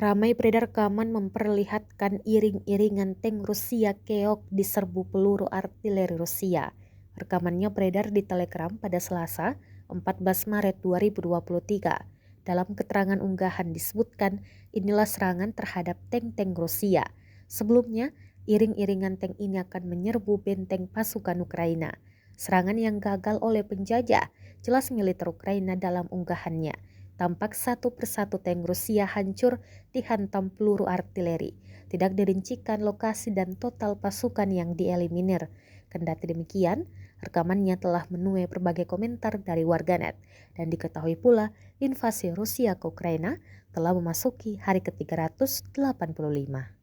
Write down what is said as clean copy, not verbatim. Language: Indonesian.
Ramai beredar rekaman memperlihatkan iring-iringan tank Rusia keok diserbu peluru artileri Rusia. Rekamannya beredar di Telegram pada Selasa, 14 Maret 2023. Dalam keterangan unggahan disebutkan inilah serangan terhadap tank-tank Rusia. Sebelumnya, iring-iringan tank ini akan menyerbu benteng pasukan Ukraina. Serangan yang gagal oleh penjajah, jelas militer Ukraina dalam unggahannya. Tampak satu persatu tank Rusia hancur dihantam peluru artileri. Tidak dirincikan lokasi dan total pasukan yang dieliminir. Kendati demikian, rekamannya telah menuai berbagai komentar dari warganet. Dan diketahui pula, invasi Rusia ke Ukraina telah memasuki hari ke-385.